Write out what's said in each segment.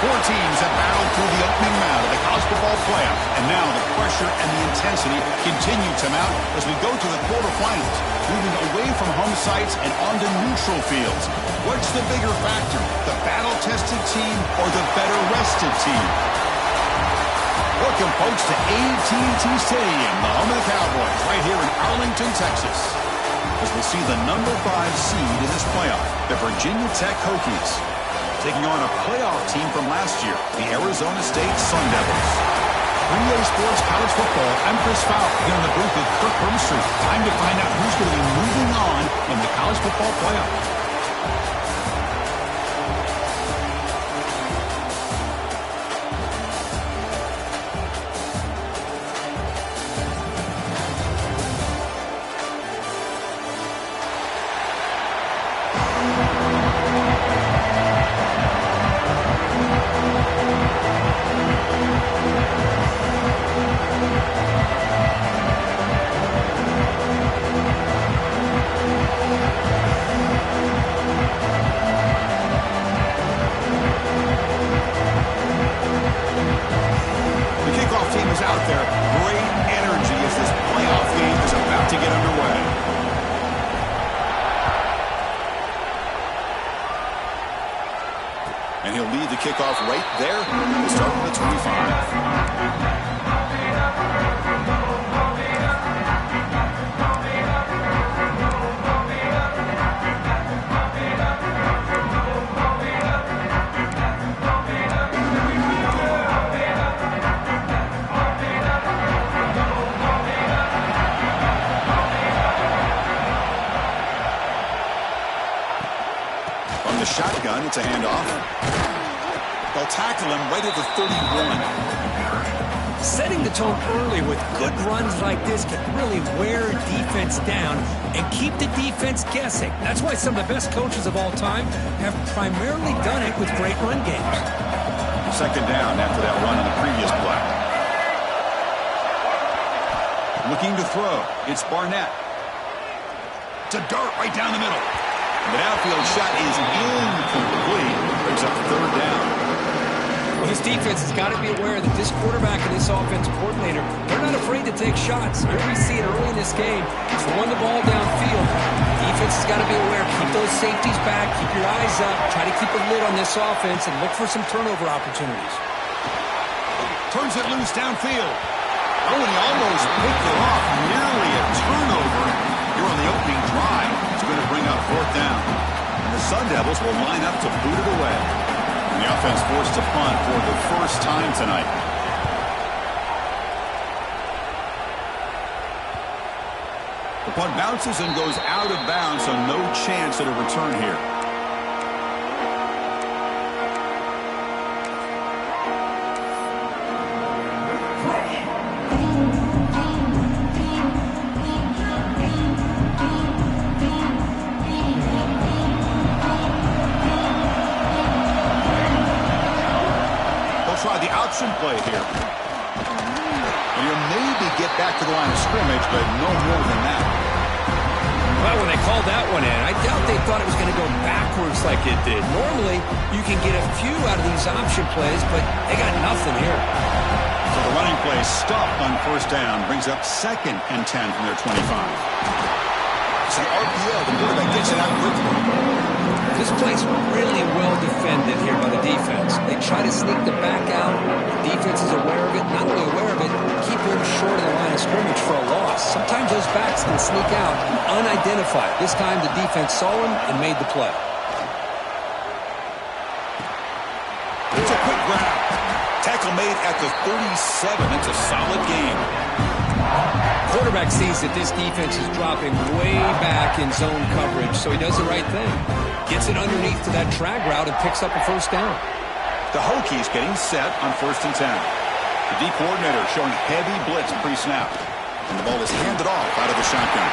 Four teams have battled through the opening round of the college football playoff, and now the pressure and the intensity continue to mount as we go to the quarterfinals, moving away from home sites and onto neutral fields. What's the bigger factor, the battle-tested team or the better-rested team? Welcome, folks, to AT&T Stadium, the home of the Cowboys, right here in Arlington, Texas, as we see the number 5 seed in this playoff, the Virginia Tech Hokies, taking on a playoff team from last year, the Arizona State Sun Devils. 3A Sports College Football, I'm Chris Fowler, here in the booth with Kirk Hermstreet. Time to find out who's going to be moving on in the college football playoff. And he'll lead the kickoff right there. We'll start with the 25. The shotgun, it's a handoff. They'll tackle him right at the 31. Setting the tone early with good runs like this can really wear defense down and keep the defense guessing. That's why some of the best coaches of all time have primarily done it with great run games. Second down after that run in the previous play. Looking to throw. It's Barnett. It's a dart right down the middle. The outfield shot is incomplete. Brings up third down. Well, this defense has got to be aware that this quarterback and this offensive coordinator, they're not afraid to take shots. Here we see it early in this game. Throwing the ball downfield. Defense has got to be aware. Keep those safeties back. Keep your eyes up. Try to keep a lid on this offense and look for some turnover opportunities. Turns it loose downfield. Oh, and he almost picked it off. Nearly a turnover. Here on the opening drive. It's going to bring up fourth down. And the Sun Devils will line up to boot it away. And the offense forced to punt for the first time tonight. The punt bounces and goes out of bounds, so no chance at a return here. Try the option play here. And he'll maybe get back to the line of scrimmage, but no more than that. Well, when they called that one in, I doubt they thought it was going to go backwards like it did. Normally, you can get a few out of these option plays, but they got nothing here. So the running play stopped on first down, brings up 2nd and 10 from their 25. It's an RPO. The quarterback gets it out quickly. This play's really well defended here by the defense. They try to sneak the back out. The defense is aware of it. Not only aware of it, keep him short of the line of scrimmage for a loss. Sometimes those backs can sneak out unidentified. This time the defense saw him and made the play. It's a quick grab. Tackle made at the 37. It's a solid game. Quarterback sees that this defense is dropping way back in zone coverage, so he does the right thing. Gets it underneath to that drag route and picks up a first down. The Hokies getting set on 1st and 10. The D coordinator showing heavy blitz pre-snap. And the ball is handed off out of the shotgun.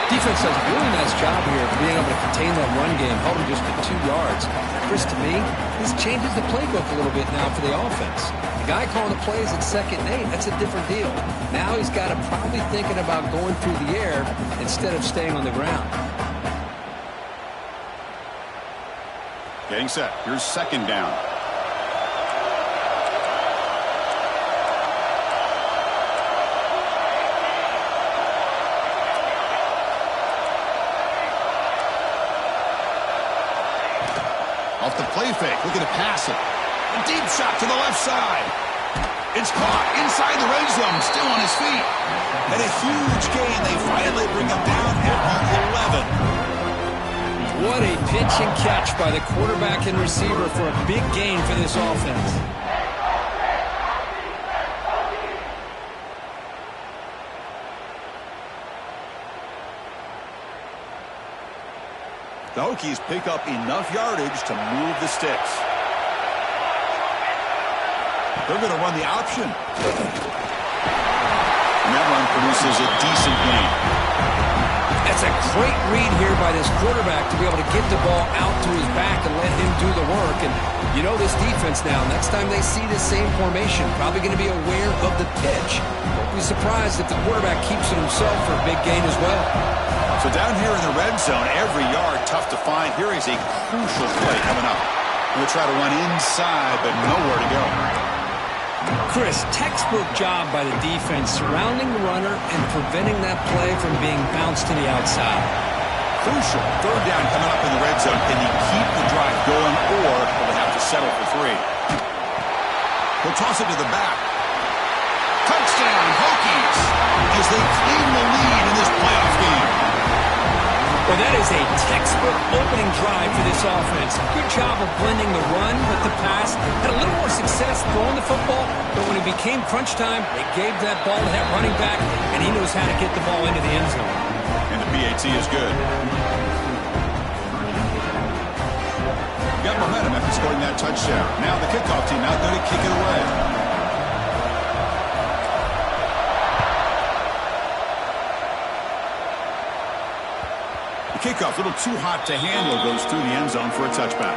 Defense does a really nice job here of being able to contain that run game, held him just to 2 yards. Chris, to me, this changes the playbook a little bit now for the offense. The guy calling the plays at 2nd and 8, that's a different deal. Now he's got to probably thinking about going through the air instead of staying on the ground. Getting set. Here's 2nd down. play fake, looking to pass it. A deep shot to the left side. It's caught inside the red zone, still on his feet. And a huge gain. They finally bring him down at the 11. What a pitch and catch by the quarterback and receiver for a big gain for this offense. The Hokies pick up enough yardage to move the sticks. They're going to run the option. And that run produces a decent gain. That's a great read here by this quarterback to be able to get the ball out to his back and let him do the work. And you know this defense now, next time they see this same formation, probably going to be aware of the pitch. Won't be surprised if the quarterback keeps it himself for a big gain as well. So down here in the red zone, every yard tough to find. Here is a crucial play coming up. We'll try to run inside, but nowhere to go. Chris, textbook job by the defense surrounding the runner and preventing that play from being bounced to the outside. Crucial. Third down coming up in the red zone. Can he keep the drive going, or will they have to settle for 3? He'll toss it to the back. Touchdown, Hokies, as they claim the lead in this playoff game. Well, that is a textbook opening drive for this offense. Good job of blending the run with the pass. Had a little more success throwing the football, but when it became crunch time, they gave that ball to that running back, and he knows how to get the ball into the end zone. And the PAT is good. Got momentum after scoring that touchdown. Now the kickoff team out there to kick it away. Kickoff, a little too hot to handle, goes through the end zone for a touchback.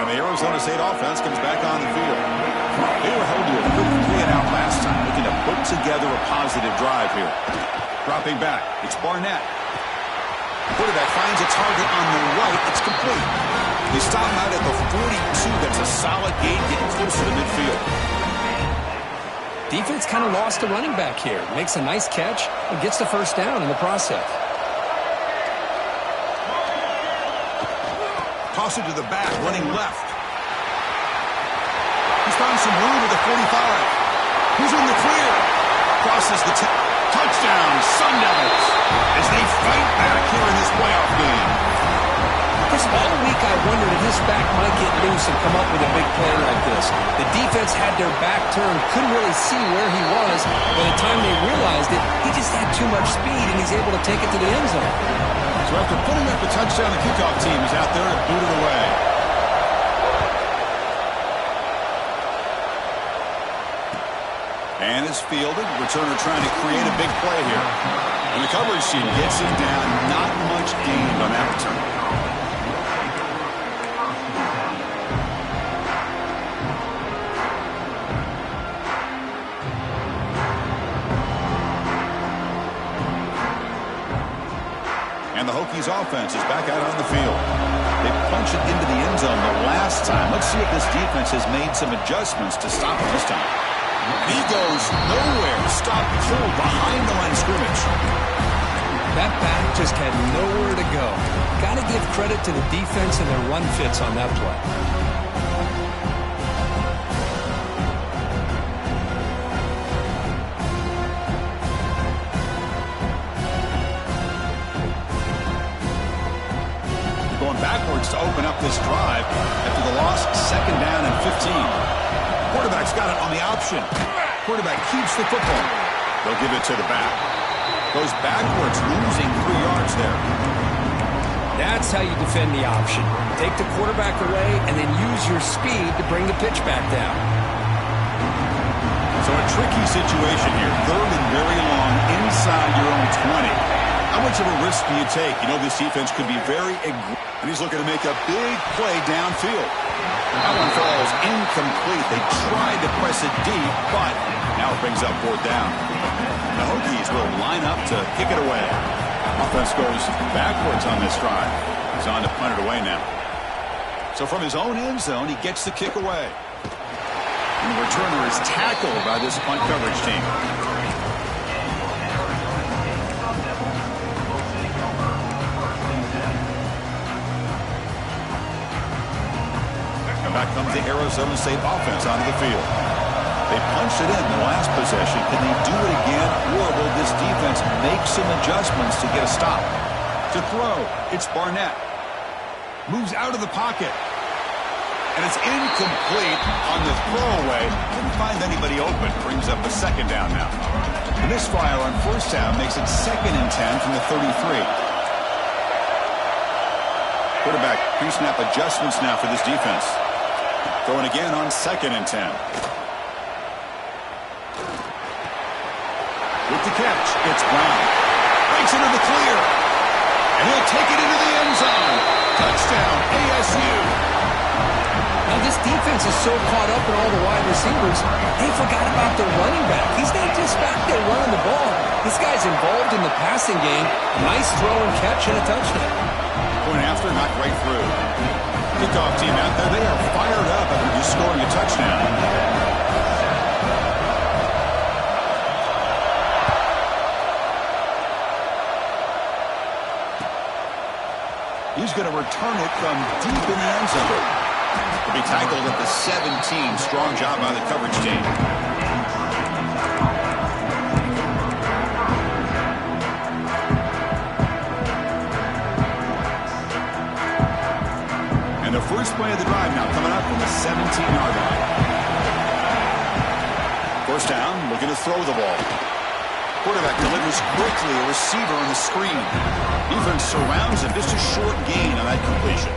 And the Arizona State offense comes back on the field. They were held to a quick 3-and-out last time, looking to put together a positive drive here. Dropping back, it's Barnett. Quarterback finds a target on the right. It's complete. They stop him out at the 42. That's a solid gain, getting closer to midfield. Defense kind of lost a running back here. Makes a nice catch and gets the first down in the process. Toss it to the back, running left. He's found some room at the 45. Who's in the clear? Crosses the touchdown, Sun Devils, as they fight back here in this playoff game. All week I wondered if this back might get loose and come up with a big play like this. The defense had their back turned, couldn't really see where he was. By the time they realized it, he just had too much speed, and he's able to take it to the end zone. So after putting up the touchdown, the kickoff team is out there to boot it away. And it's fielded. Returner trying to create a big play here. And the coverage team gets him down. Not much gained on that return. And the Hokies offense is back out on the field. They punch it into the end zone the last time. Let's see if this defense has made some adjustments to stop it this time. He goes nowhere. Stop pulled behind the line of scrimmage. That back just had nowhere to go. Got to give credit to the defense and their run fits on that play. Backwards to open up this drive after the loss, 2nd down and 15. Quarterback's got it on the option. Quarterback keeps the football. They'll give it to the back. Goes backwards, losing 3 yards there. That's how you defend the option. Take the quarterback away and then use your speed to bring the pitch back down. So a tricky situation here. 3rd and very long inside your own 20. How much of a risk do you take? You know this defense could be very aggressive. And he's looking to make a big play downfield. That one falls incomplete. They tried to press it deep, but now it brings up 4th down. The Hokies will line up to kick it away. Offense goes backwards on this drive. He's on to punt it away now. So from his own end zone, he gets the kick away. And the returner is tackled by this punt coverage team. Back comes the Arizona State offense onto the field. They punched it in the last possession. Can they do it again, or will this defense make some adjustments to get a stop? To throw, it's Barnett. Moves out of the pocket. And it's incomplete on the throwaway. Couldn't find anybody open. Brings up a second down now. The misfire on first down makes it 2nd and 10 from the 33. Quarterback pre-snap adjustments now for this defense. Throwing again on 2nd and 10. With the catch, it's Brown. Breaks into the clear. And he'll take it into the end zone. Touchdown, ASU. Now this defense is so caught up in all the wide receivers, they forgot about their running back. He's not just back there running the ball. This guy's involved in the passing game. Nice throw and catch and a touchdown. Point after, not right through. Kickoff team out there, they are fired up after just scoring a touchdown. He's going to return it from deep in the end zone. He'll be tackled at the 17. Strong job by the coverage team. And the first play of the drive now coming up from the 17-yard line. First down, looking to throw the ball. Quarterback delivers quickly, a receiver on the screen. Defense surrounds him, just a short gain on that completion.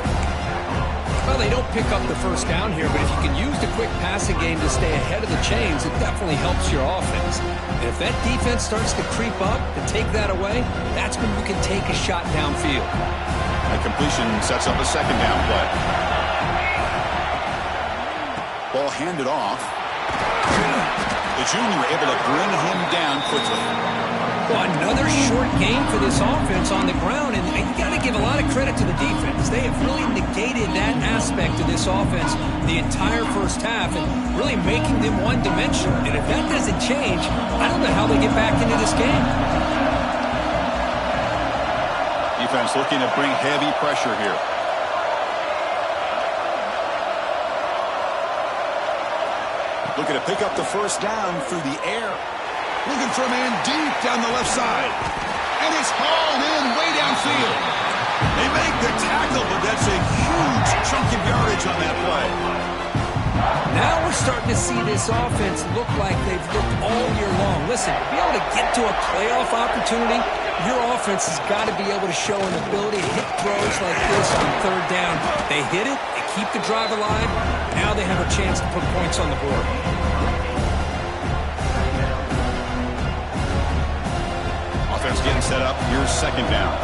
Well, they don't pick up the first down here, but if you can use the quick passing game to stay ahead of the chains, it definitely helps your offense. And if that defense starts to creep up and take that away, that's when you can take a shot downfield. That completion sets up a second down play. Ball handed off. The junior able to bring him down quickly. Well, another short game for this offense on the ground, and you got to give a lot of credit to the defense. They have really negated that aspect of this offense the entire first half and really making them one-dimensional. And if that doesn't change, I don't know how they get back into this game. Defense looking to bring heavy pressure here. Looking to pick up the first down through the air. Looking for a man deep down the left side. And it's hauled in way downfield. They make the tackle, but that's a huge chunk of yardage on that play. Now we're starting to see this offense look like they've looked all year long. Listen, to be able to get to a playoff opportunity, your offense has got to be able to show an ability to hit throws like this on third down. They hit it, they keep the drive alive. Now they have a chance to put points on the board. Offense getting set up. Here's second down.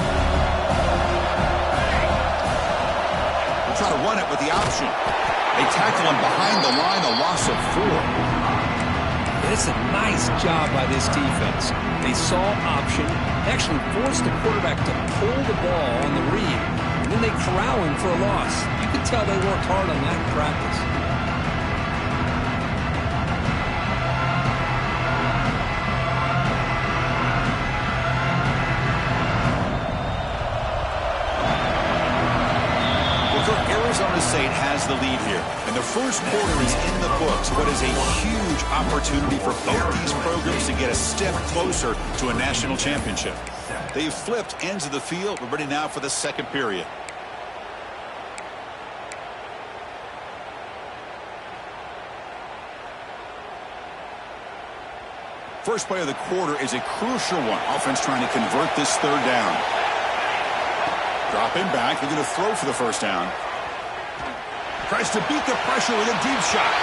We'll try to run it with the option. They tackle him behind the line, a loss of 4. It's a nice job by this defense. They saw option, actually forced the quarterback to pull the ball on the read, and then they corral him for a loss. You can tell they worked hard on that in practice. Arizona State has the lead here, and the first quarter is in the books. What is a huge opportunity for both these programs to get a step closer to a national championship. They've flipped ends of the field. We're ready now for the second period. First play of the quarter is a crucial one. Offense trying to convert this third down. Dropping back, they're going to throw for the first down. Tries to beat the pressure with a deep shot.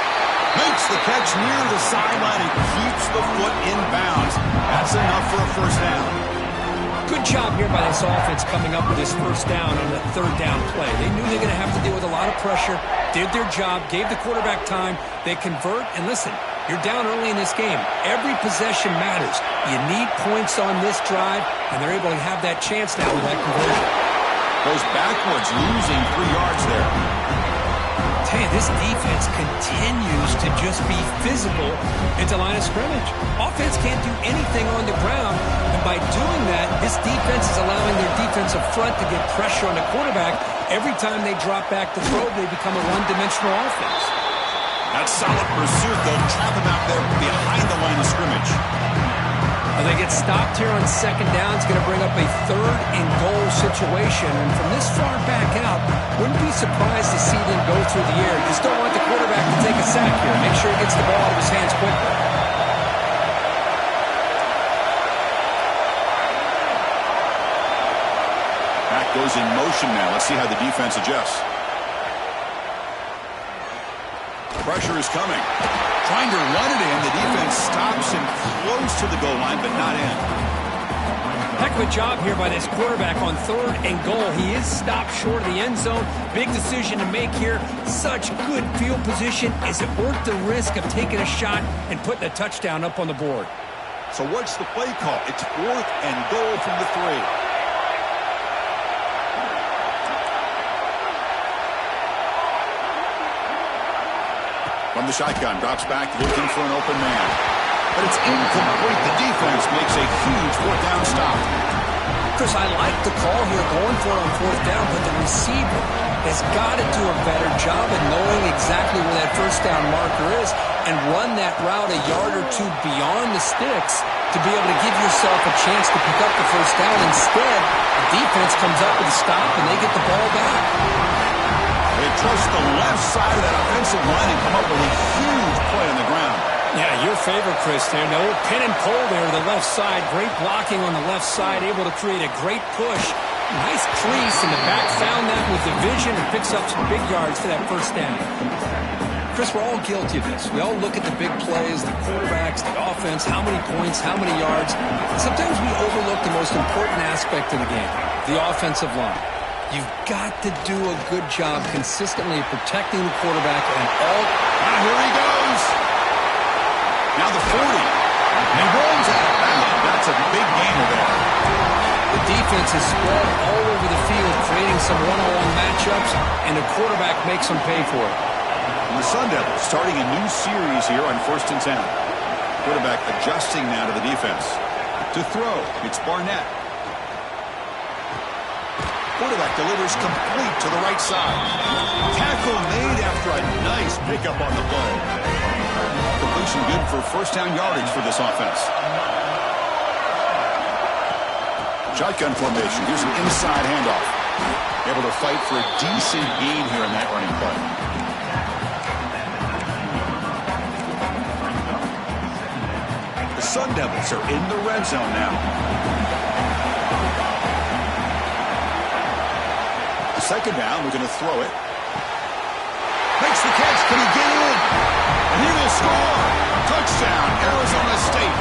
Makes the catch near the sideline and keeps the foot in bounds. That's enough for a first down. Good job here by this offense coming up with this first down on the third down play. They knew they were going to have to deal with a lot of pressure, did their job, gave the quarterback time. They convert, and listen, you're down early in this game. Every possession matters. You need points on this drive, and they're able to have that chance now with that conversion. Goes backwards, losing 3 yards there. Hey, this defense continues to just be physical into line of scrimmage. Offense can't do anything on the ground, and by doing that, this defense is allowing their defensive front to get pressure on the quarterback, Every time they drop back to throw, they become a one-dimensional offense. That solid pursuit, they'll trap him out there behind the line of scrimmage. Well, they get stopped here on second down. It's going to bring up a third and goal situation. And from this far back out, wouldn't be surprised to see them go through the air. You just don't want the quarterback to take a sack here. Make sure he gets the ball out of his hands quickly. Back goes in motion now. Let's see how the defense adjusts. Pressure is coming. Trying to run it in. The defense stops him close to the goal line, but not in. Heck of a job here by this quarterback on third and goal. He is stopped short of the end zone. Big decision to make here. Such good field position. Is it worth the risk of taking a shot and putting a touchdown up on the board? So what's the play call? It's 4th and goal from the 3. From the shotgun, drops back, looking for an open man. But it's incomplete. The defense makes a huge 4th down stop. Chris, I like the call here going for it on 4th down, but the receiver has got to do a better job of knowing exactly where that 1st down marker is and run that route a yard or two beyond the sticks to be able to give yourself a chance to pick up the 1st down. Instead, the defense comes up with a stop and they get the ball back. They trust the left side of that offensive line and come up with a huge play on the ground. Yeah, your favorite, Chris, there. No pin and pull there to the left side. Great blocking on the left side, able to create a great push. Nice crease in the back, found that with the vision and picks up some big yards for that 1st down. Chris, we're all guilty of this. We all look at the big plays, the quarterbacks, the offense, how many points, how many yards. Sometimes we overlook the most important aspect of the game, the offensive line. You've got to do a good job consistently protecting the quarterback and all. Ah, here he goes. Now the 40. And rolls out of bounds. That's a big gainer there. The defense is spread all over the field, creating some one-on-one matchups, and the quarterback makes them pay for it. And the Sun Devils starting a new series here on 1st and 10. Quarterback adjusting now to the defense. To throw, it's Barnett. Quarterback delivers complete to the right side. Tackle made after a nice pickup on the play. Completion good for 1st down yardage for this offense. Shotgun formation. Here's an inside handoff. Able to fight for a decent gain here in that running play. The Sun Devils are in the red zone now. 2nd down, we're going to throw it. Makes the catch. Can he get in? And he will score. Touchdown, Arizona State.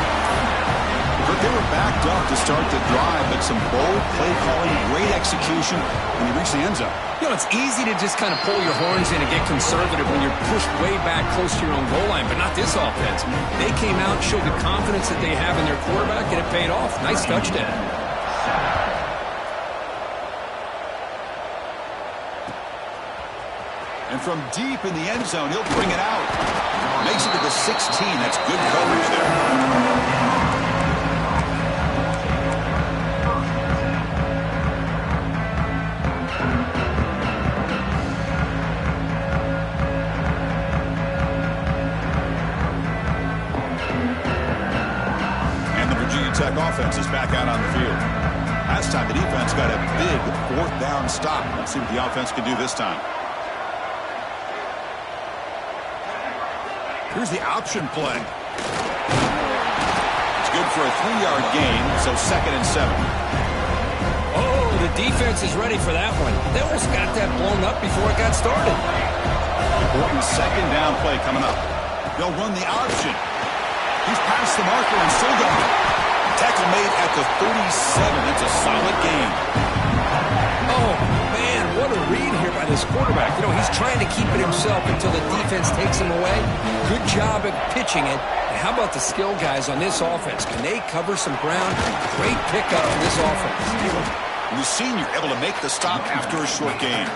But they were backed up to start the drive, but some bold play calling, great execution when he reached the end zone. You know, it's easy to just kind of pull your horns in and get conservative when you're pushed way back close to your own goal line, but not this offense. They came out, showed the confidence that they have in their quarterback, and it paid off. Nice touchdown. And from deep in the end zone, he'll bring it out. Makes it to the 16. That's good coverage there. And the Virginia Tech offense is back out on the field. Last time the defense got a big 4th down stop. Let's see what the offense can do this time. Here's the option play. It's good for a 3-yard gain, so 2nd and 7. Oh, the defense is ready for that one. They almost got that blown up before it got started. Important 2nd down play coming up. They'll run the option. He's past the marker and still going. Tackle made at the 37. It's a solid gain. Oh, man, what a read here by this quarterback. You know, he's trying to keep it himself until the defense takes him away. Good job at pitching it. And how about the skill guys on this offense? Can they cover some ground? Great pickup for this offense. And the senior able to make the stop after a short gain.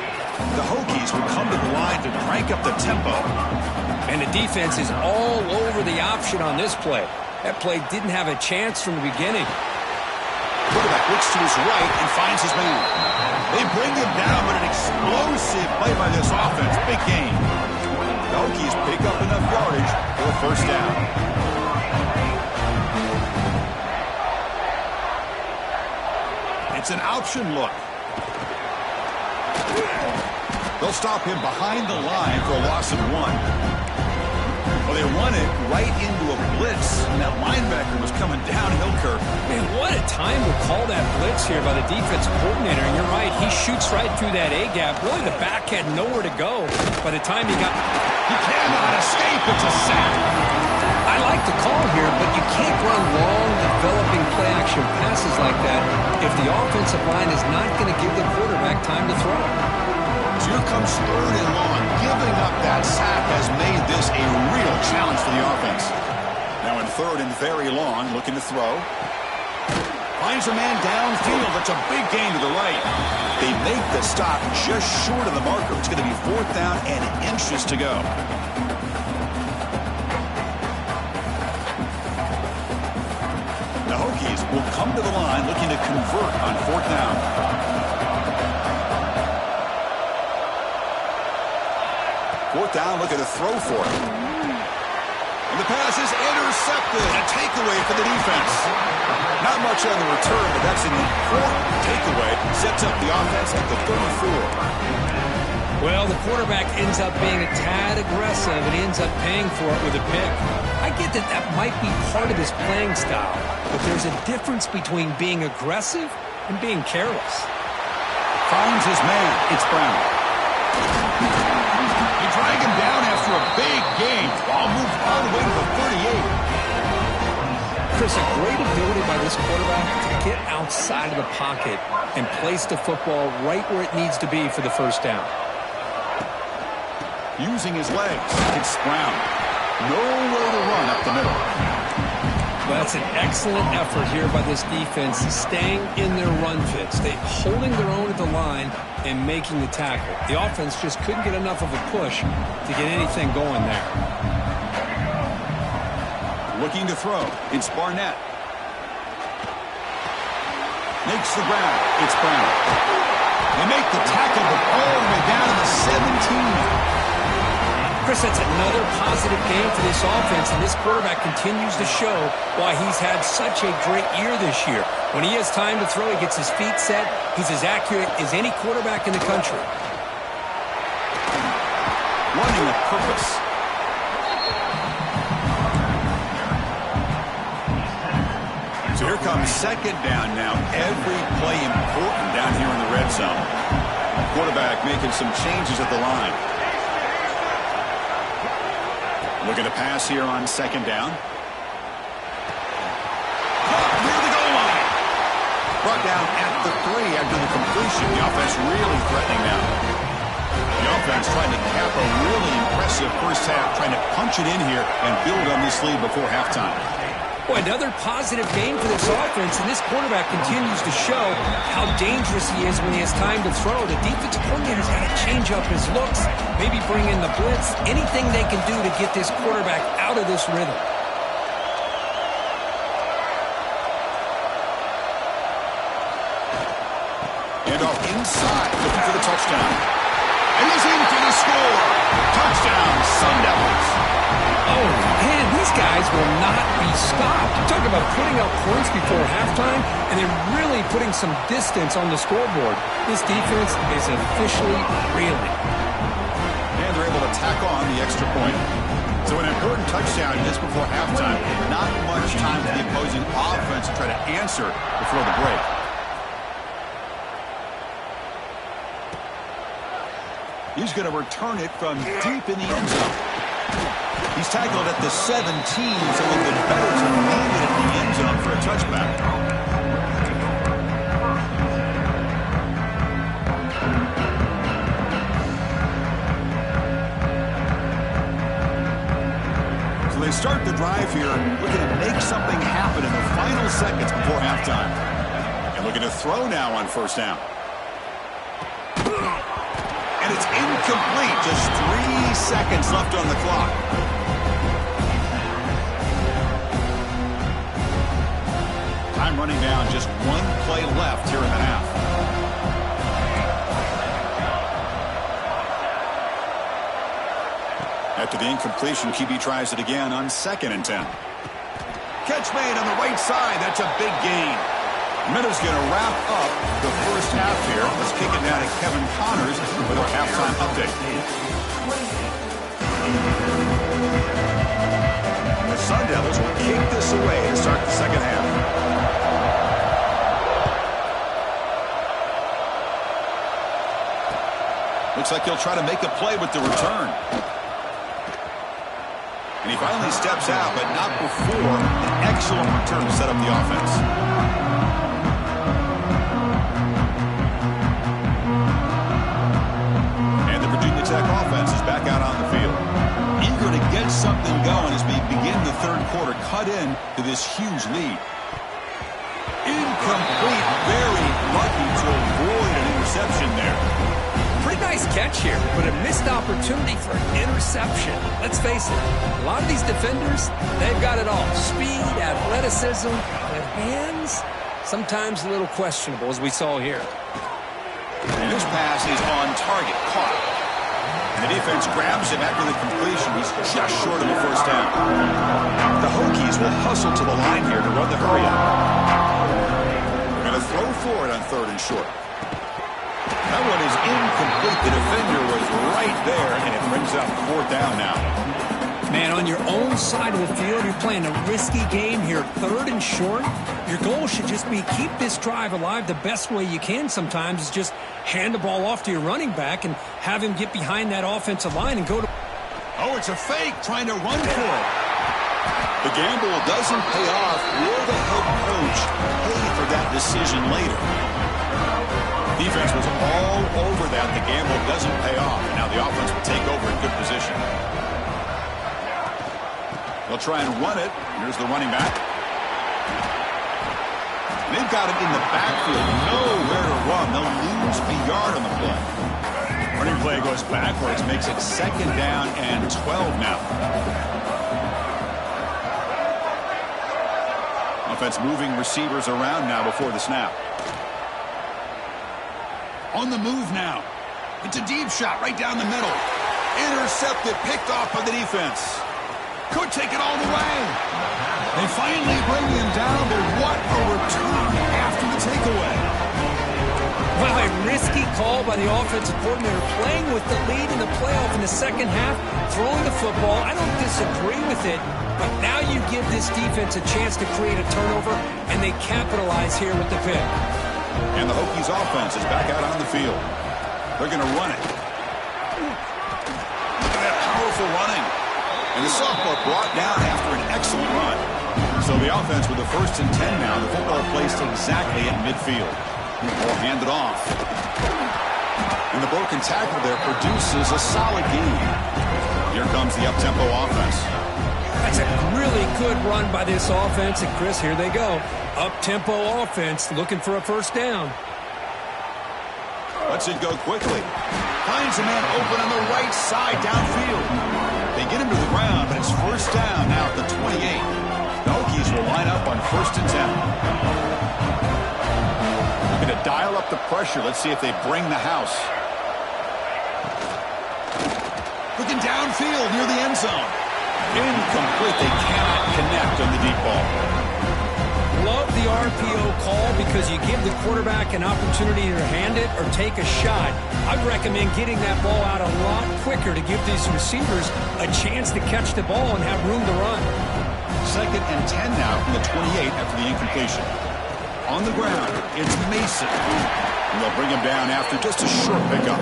The Hokies would come to the line to crank up the tempo. And the defense is all over the option on this play. That play didn't have a chance from the beginning. Quarterback looks to his right and finds his man. They bring him down, but an first down. It's an option look. They'll stop him behind the line for a loss of 1. Well, they run it right into a blitz, and that linebacker was coming downhill, Kirk. Man, what a time to call that blitz here by the defensive coordinator. And you're right, he shoots right through that A-gap. Really, the back had nowhere to go by the time he got... He cannot escape. It's a sack. I like the call here, but you can't run long, developing play-action passes like that if the offensive line is not going to give the quarterback time to throw. So here comes 3rd and long. Giving up that sack has made this a real challenge for the offense. Now in 3rd and very long, looking to throw. Finds a man downfield. That's a big gain to the right. They make the stop just short of the marker. It's going to be 4th down and inches to go. The Hokies will come to the line looking to convert on 4th down. 4th down, looking to throw for it. And the pass is intercepted. A takeaway for the defense. Not much on the return, but that's an important takeaway. Sets up the offense at the 34. Well, the quarterback ends up being a tad aggressive, and he ends up paying for it with a pick. I get that that might be part of his playing style, but there's a difference between being aggressive and being careless. Finds his man. It's Brown. They drag him down after a big gain. Ball moved all the way to the 38. Chris, a great ability by this quarterback to get outside of the pocket and place the football right where it needs to be for the first down. Using his legs, it's Brown. Nowhere to run up the middle. Well, that's an excellent effort here by this defense, staying in their run fits. They holding their own at the line and making the tackle. The offense just couldn't get enough of a push to get anything going there. Looking to throw. It's Barnett. Makes the ground. It's Brown. They make the tackle, but all the way down to the 17. Chris, that's another positive game for this offense, and this quarterback continues to show why he's had such a great year this year. When he has time to throw, he gets his feet set. He's as accurate as any quarterback in the country. Running with purpose. So here comes 2nd down now. Every play important down here in the red zone. Quarterback making some changes at the line. Looking to pass here on 2nd down. Near the goal line. Brought down at the 3 after the completion. The offense really threatening now. The offense trying to cap a really impressive first half, trying to punch it in here and build on this lead before halftime. Boy, another positive game for this offense, and this quarterback continues to show how dangerous he is when he has time to throw. The defensive coordinator's got to change up his looks, maybe bring in the blitz, anything they can do to get this quarterback out of this rhythm. And off inside, looking for the touchdown. And he's in for the score. Touchdown, Sun Devils. Oh, man, these guys will not be stopped. Talk about putting up points before halftime, and then really putting some distance on the scoreboard. This defense is officially reeling. And they're able to tack on the extra point. So an important touchdown just before halftime. Not much time for the opposing offense to try to answer before the break. He's going to return it from deep in the end zone. He's tackled at the 17, so a little bit better to leave it in the end zone for a touchback. So they start the drive here, looking to make something happen in the final seconds before halftime. And looking to throw now on 1st down. And it's incomplete. Just 3 seconds left on the clock. Time running down. Just 1 play left here in the half. After the incompletion, QB tries it again on 2nd and 10. Catch made on the right side. That's a big gain. Minutes going to wrap up the first half here. Let's kick it down to Kevin Connors with our halftime update. The Sun Devils will kick this away to start the second half. Looks like he'll try to make a play with the return. And he finally steps out, but not before an excellent return to set up the offense. Tech offense is back out on the field. Eager to get something going as we begin the third quarter. Cut in to this huge lead. Incomplete. Very lucky to avoid an interception there. Pretty nice catch here, but a missed opportunity for an interception. Let's face it, a lot of these defenders, they've got it all. Speed, athleticism, but hands, sometimes a little questionable, as we saw here. And this pass is on target. Caught. The defense grabs him after the completion. He's just short of the first down. The Hokies will hustle to the line here to run the hurry up. They're going to throw for it on 3rd and short. That one is incomplete. The defender was right there, and it brings up 4th down now. Man, on your own side of the field, you're playing a risky game here. 3rd and short. Your goal should just be keep this drive alive the best way you can sometimes is just hand the ball off to your running back and have him get behind that offensive line and go to... Oh, it's a fake, trying to run for it. The gamble doesn't pay off. Will the head coach pay for that decision later? Defense was all over that. The gamble doesn't pay off. And now the offense will take over in good position. They'll try and run it. Here's the running back. They've got him in the backfield. Nowhere to run. They'll lose a yard on the play. Running play goes backwards. Makes it 2nd down and 12 now. Offense moving receivers around now before the snap. On the move now. It's a deep shot right down the middle. Intercepted. Picked off by the defense. Could take it all the way. They finally bring him down, but what a return after the takeaway. Well, a risky call by the offensive coordinator, playing with the lead in the playoff in the second half, throwing the football. I don't disagree with it, but now you give this defense a chance to create a turnover, and they capitalize here with the pick. And the Hokies offense is back out on the field. They're going to run it. Look at that powerful running. And the sophomore brought down after an excellent run. So the offense with the 1st and 10 now. The football placed exactly at midfield. Ball handed off. And the broken tackle there produces a solid gain. Here comes the up-tempo offense. That's a really good run by this offense. And, Chris, here they go. Up-tempo offense looking for a 1st down. Lets it go quickly. Finds a man open on the right side downfield. They get him to the ground, but it's 1st down now at the 28. The Hokies will line up on 1st and 10. Looking to dial up the pressure. Let's see if they bring the house. Looking downfield near the end zone. Incomplete. They cannot connect on the deep ball. Love the RPO call because you give the quarterback an opportunity to hand it or take a shot. I'd recommend getting that ball out a lot quicker to give these receivers a chance to catch the ball and have room to run. 2nd and 10 now from the 28 after the incompletion. On the ground, it's Mason. And they'll bring him down after just a short pickup.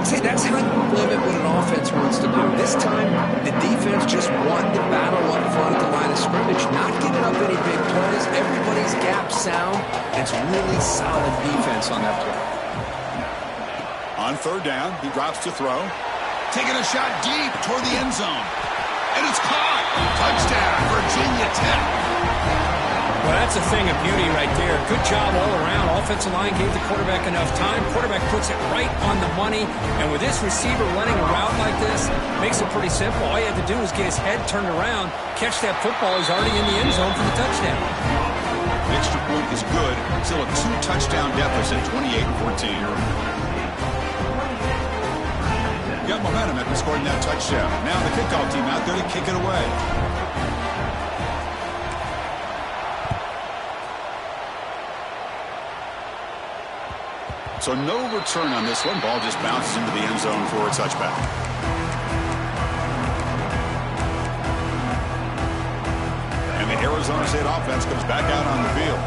See, that's how you limit what an offense wants to do. This time, the defense just wanted to battle up front at the line of scrimmage, not giving up any big plays. Everybody's gap sound. It's really solid defense on that play. On 3rd down, he drops to throw. Taking a shot deep toward the end zone. And it's caught. Touchdown, Virginia Tech. Well, that's a thing of beauty right there. Good job all around. Offensive line gave the quarterback enough time. Quarterback puts it right on the money. And with this receiver running a route like this, makes it pretty simple. All you have to do is get his head turned around, catch that football. He's already in the end zone for the touchdown. The extra point is good. Still a 2-touchdown deficit, 28-14. Got momentum after scoring that touchdown. Now the kickoff team out there to kick it away. So no return on this one. Ball just bounces into the end zone for a touchback. And the Arizona State offense comes back out on the field.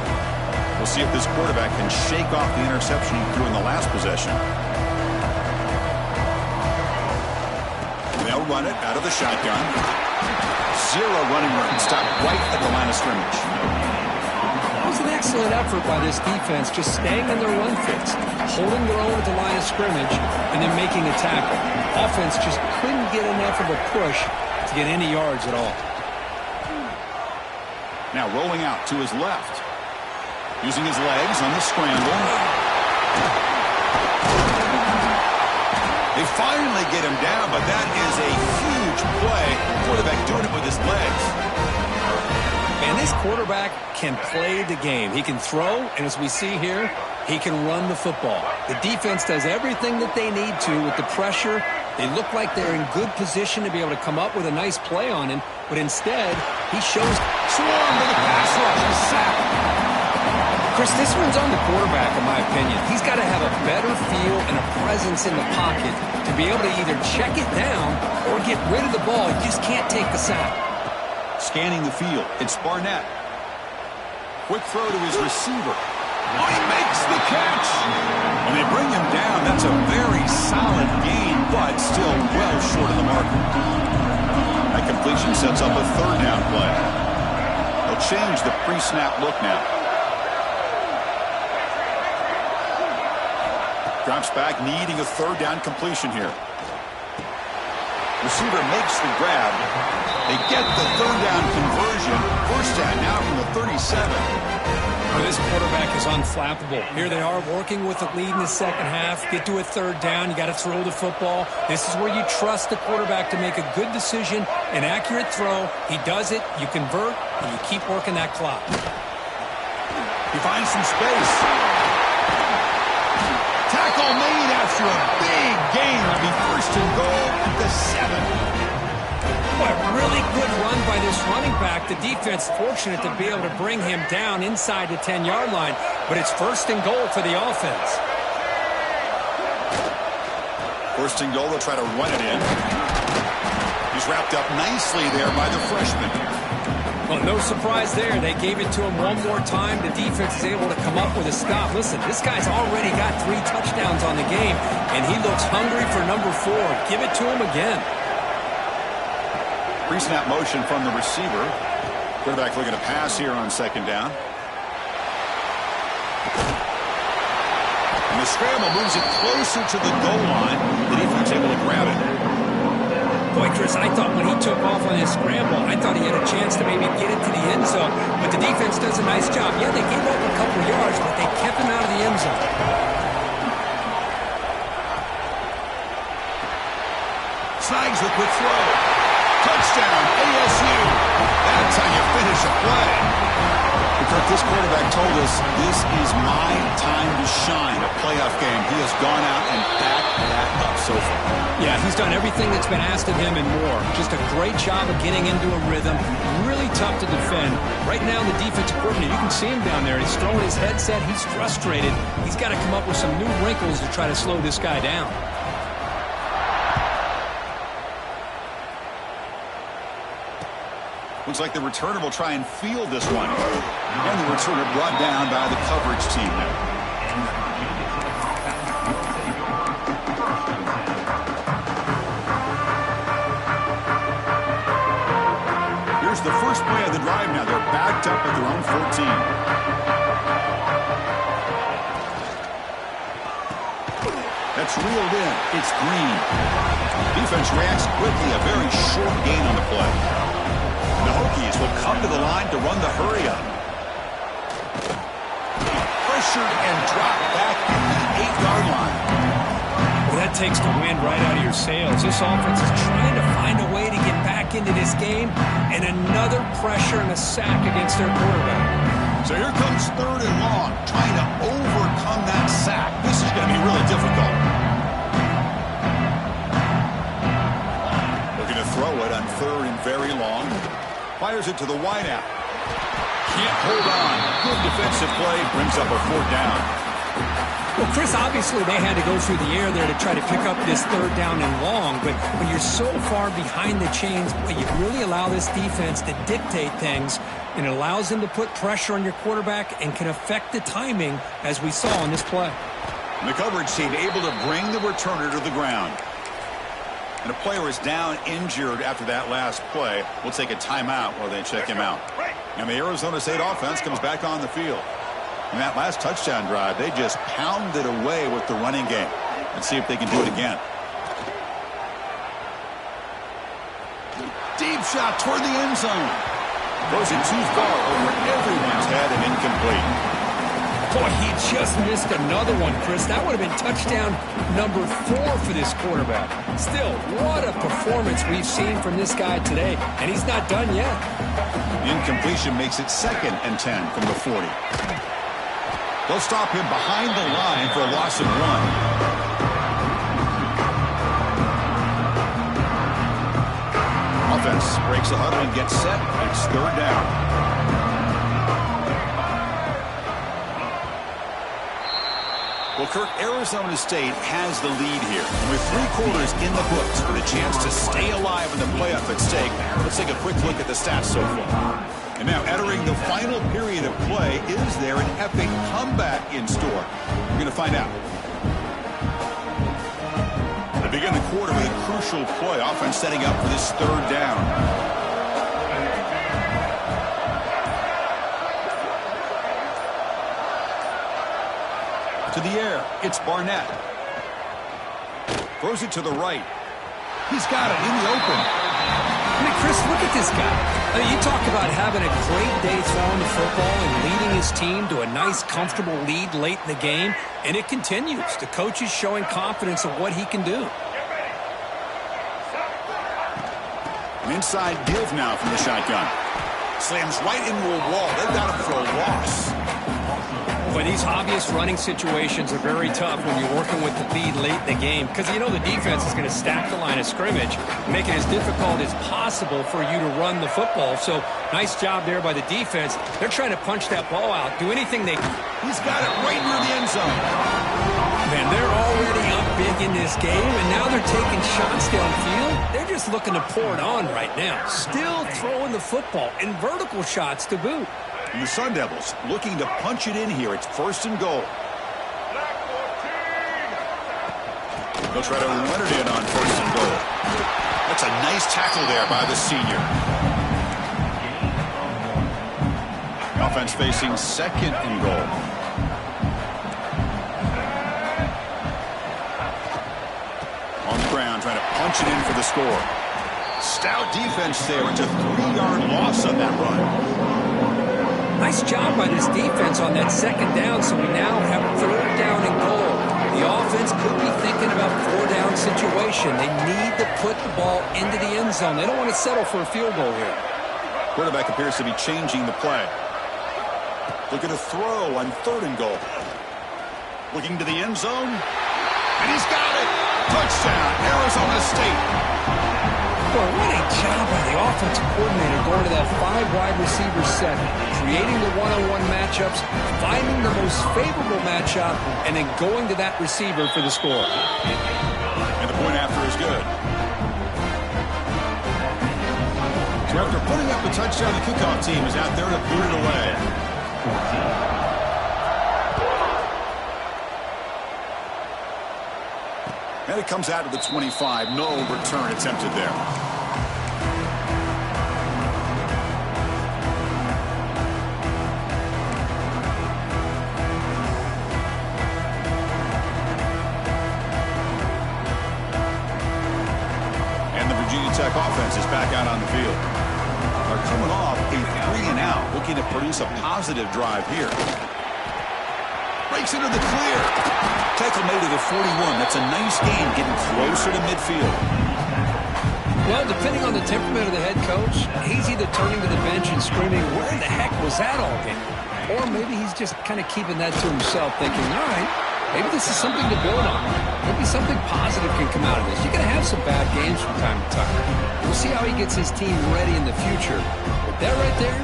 We'll see if this quarterback can shake off the interception he threw in the last possession. They'll run it out of the shotgun. Zero running room. Stop right at the line of scrimmage. That was an excellent effort by this defense, just staying in their run fits, holding their own at the line of scrimmage, and then making a tackle. Offense just couldn't get enough of a push to get any yards at all. Now rolling out to his left. Using his legs on the scramble. They finally get him down, but that is a huge play. Quarterback doing it with his legs. And this quarterback can play the game. He can throw, and as we see here, he can run the football. The defense does everything that they need to with the pressure. They look like they're in good position to be able to come up with a nice play on him, but instead, he shows swarm to the pass rush. A sack. Chris, this one's on the quarterback, in my opinion. He's got to have a better feel and a presence in the pocket to be able to either check it down or get rid of the ball. He just can't take the sack. Scanning the field, it's Barnett. Quick throw to his receiver. Oh, he makes the catch. When they bring him down, that's a very solid gain, but still well short of the marker. That completion sets up a third down play. They'll change the pre-snap look now. Drops back, needing a third down completion here. Receiver makes the grab. They get the third down conversion. First down now from the 37. Well, this quarterback is unflappable. Here they are working with a lead in the second half. Get to a third down. You got to throw the football. This is where you trust the quarterback to make a good decision, an accurate throw. He does it. You convert, and you keep working that clock. He finds some space. Tackle made after a big gain. It'll be first and goal at the 7. Boy, a really good run by this running back. The defense fortunate to be able to bring him down inside the 10-yard line, but it's first and goal for the offense. First and goal, they'll try to run it in. He's wrapped up nicely there by the freshman. Well, no surprise there. They gave it to him one more time. The defense is able to come up with a stop. Listen, this guy's already got 3 touchdowns on the game, and he looks hungry for number 4. Give it to him again. Pre-snap motion from the receiver. Quarterback looking to pass here on second down. And the scramble moves it closer to the goal line. The defense able to grab it. Boy, Chris, I thought when he took off on his scramble, I thought he had a chance to maybe get it to the end zone. But the defense does a nice job. Yeah, they gave up a couple yards, but they kept him out of the end zone. Snags the quick throw. Touchdown, ASU. That's how you finish a play. Kirk, this quarterback told us this is my time to shine, a playoff game. He has gone out and backed that up so far. Yeah, he's done everything that's been asked of him and more. Just a great job of getting into a rhythm. Really tough to defend. Right now, the defensive coordinator, you can see him down there. He's throwing his headset. He's frustrated. He's got to come up with some new wrinkles to try to slow this guy down. Looks like the returner will try and field this one. And the returner brought down by the coverage team there. Here's the first play of the drive now. They're backed up at their own 14. That's reeled in. It's Green. Defense reacts quickly. A very short gain on the play. The Hokies will come to the line to run the hurry-up. Pressured and dropped back in the 8-yard line. Well, that takes the wind right out of your sails. This offense is trying to find a way to get back into this game, and another pressure and a sack against their quarterback. So here comes third and long, trying to overcome that sack. This is going to be really difficult. very long. Fires it to the wideout. Can't hold on. Good defensive play. Brings up a 4th down. Well, Chris, obviously they had to go through the air there to try to pick up this 3rd down and long, but when you're so far behind the chains, you really allow this defense to dictate things, and it allows them to put pressure on your quarterback and can affect the timing, as we saw on this play. And the coverage team able to bring the returner to the ground. And a player is down injured after that last play. We'll take a timeout while they check him out. And the Arizona State offense comes back on the field. In that last touchdown drive, they just pounded away with the running game. Let's see if they can do it again. Deep shot toward the end zone. Throws it too far over everyone's head and incomplete. Boy, he just missed another one, Chris. That would have been touchdown number 4 for this quarterback. Still, what a performance we've seen from this guy today, and he's not done yet. Incompletion makes it 2nd and 10 from the 40. They'll stop him behind the line for a loss of 1. Offense breaks the huddle and gets set. It's 3rd down. Well, Kirk, Arizona State has the lead here. With 3 quarters in the books with a chance to stay alive in the playoff at stake, let's take a quick look at the stats so far. And now entering the final period of play, is there an epic comeback in store? We're going to find out. They begin the quarter with a crucial play. Offense setting up for this 3rd down. To the air, it's Barnett. Throws it to the right. He's got it in the open. I mean, Chris, look at this guy. I mean, you talk about having a great day throwing the football and leading his team to a nice, comfortable lead late in the game, and it continues. The coach is showing confidence of what he can do. An inside give now from the shotgun. Slams right into a wall. They've got him for a loss. But these obvious running situations are very tough when you're working with the lead late in the game, because you know the defense is going to stack the line of scrimmage, make it as difficult as possible for you to run the football. So nice job there by the defense. They're trying to punch that ball out, do anything they can. He's got it right near the end zone. Man, they're already up big in this game, and now they're taking shots downfield. They're just looking to pour it on right now. Still throwing the football, and vertical shots to boot. And the Sun Devils looking to punch it in here. It's 1st and goal. They'll try to run it in on 1st and goal. That's a nice tackle there by the senior. The offense facing 2nd and goal. On the ground, trying to punch it in for the score. Stout defense there. It's a 3-yard loss on that run. Nice job by this defense on that 2nd down, so we now have 3rd down and goal. The offense could be thinking about 4-down situation. They need to put the ball into the end zone. They don't want to settle for a field goal here. Quarterback appears to be changing the play. Looking to throw on 3rd and goal. Looking to the end zone. And he's got it. Touchdown, Arizona State. Boy, what a job by the offensive coordinator going to that 5-wide receiver set, creating the one-on-one matchups, finding the most favorable matchup, and then going to that receiver for the score. And the point after is good. So after putting up the touchdown, the kickoff team is out there to boot it away. And it comes out to the 25. No return attempted there. And the Virginia Tech offense is back out on the field. They're coming off a 3-and-out, looking to produce a positive drive here. Breaks into the clear. Tackle made to the 41. That's a nice gain, getting closer to midfield. Well, depending on the temperament of the head coach, he's either turning to the bench and screaming, where the heck was that all game? Or maybe he's just kind of keeping that to himself, thinking, all right, Maybe this is something to build on. Maybe something positive can come out of this. You're going to have some bad games from time to time. We'll see how he gets his team ready in the future. But that right there,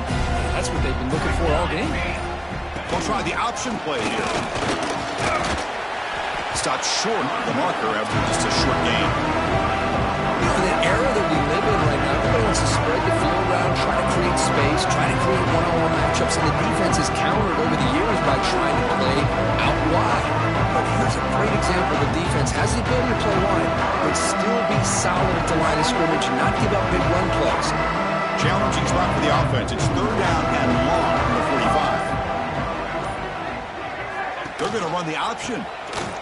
that's what they've been looking for all game. They'll try the option play here. Stopped short of the marker after just a short gain. You know, in that era that we live in right now, everybody wants to spread the field around, try to create space, try to create one-on-one matchups, and the defense has countered over the years by trying to play out wide. But here's a great example. The defense has the ability to play wide, but still be solid at the line of scrimmage and not give up big run plays. Challenging spot for the offense. It's third down and long from the 45. They're going to run the option.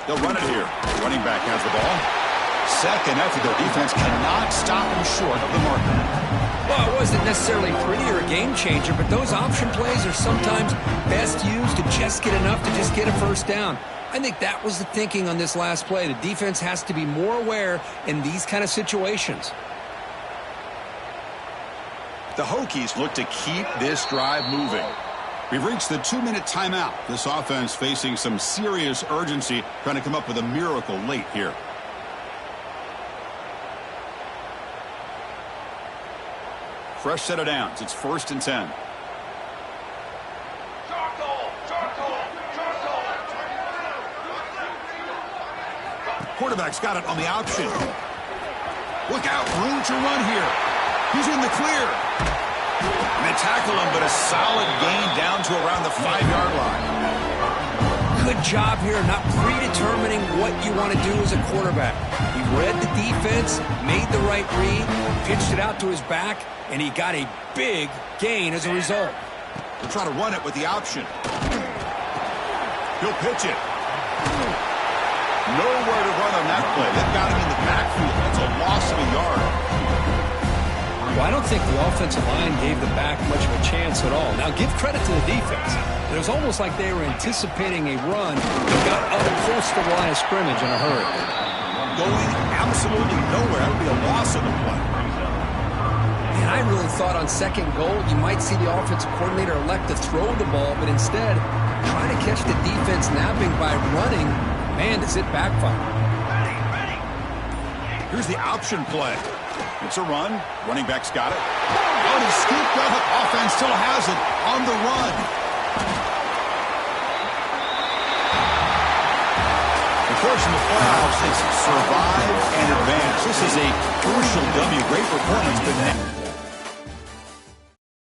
They'll run it here. The running back has the ball. Second effort, their defense cannot stop him short of the marker. Well, it wasn't necessarily pretty or a game changer, but those option plays are sometimes best used to just get enough to just get a first down. I think that was the thinking on this last play. The defense has to be more aware in these kind of situations. The Hokies look to keep this drive moving. We've reached the 2-minute timeout. This offense facing some serious urgency, trying to come up with a miracle late here. Fresh set of downs. It's 1st and 10. Quarterback's got it on the option. Look out, room to run here. He's in the clear. And they tackle him, but a solid gain down to around the 5-yard line. Good job here, not predetermining what you want to do as a quarterback. He read the defense, made the right read, pitched it out to his back, and he got a big gain as a result. They'll try to run it with the option. He'll pitch it. Nowhere to run on that play. They've got him in the backfield. That's a loss of a yard. Well, I don't think the offensive line gave the back much of a chance at all. Now, give credit to the defense. It was almost like they were anticipating a run and got up close to the line of scrimmage in a hurry. Going absolutely nowhere. That would be a loss of the play. And I really thought on second goal, you might see the offensive coordinator elect to throw the ball, but instead, try to catch the defense napping by running. Man, does it backfire. Here's the option play. It's a run. Running back's got it. Oh, and he scooped up. Offense still has it on the run. Of course, in the playoffs, it's survive and advance. This is a crucial W. Great performance, but now